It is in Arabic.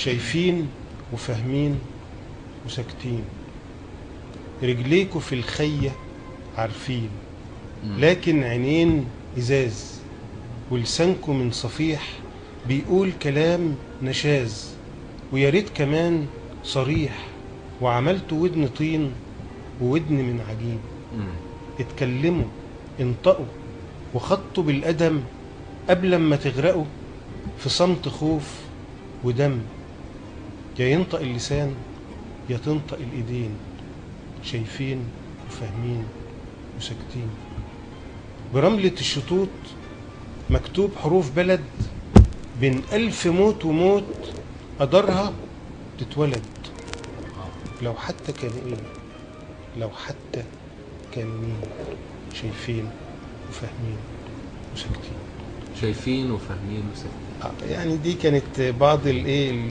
شايفين وفاهمين وساكتين، رجليكوا في الخية عارفين، لكن عينين إزاز، ولسانكوا من صفيح بيقول كلام نشاز، وياريت كمان صريح، وعملتوا ودن طين وودن من عجين. اتكلموا، انطقوا، وخطوا بالقدم قبل ما تغرقوا في صمت خوف ودم. يا ينطق اللسان يا تنطق الإيدين، شايفين وفاهمين وساكتين. برملة الشطوط مكتوب حروف بلد، بين 1000 موت وموت قدرها تتولد. لو حتى كان ايه، لو حتى كان مين، شايفين وفاهمين وساكتين. شايفين وفاهمين وساكتين. يعني دي كانت بعض الايه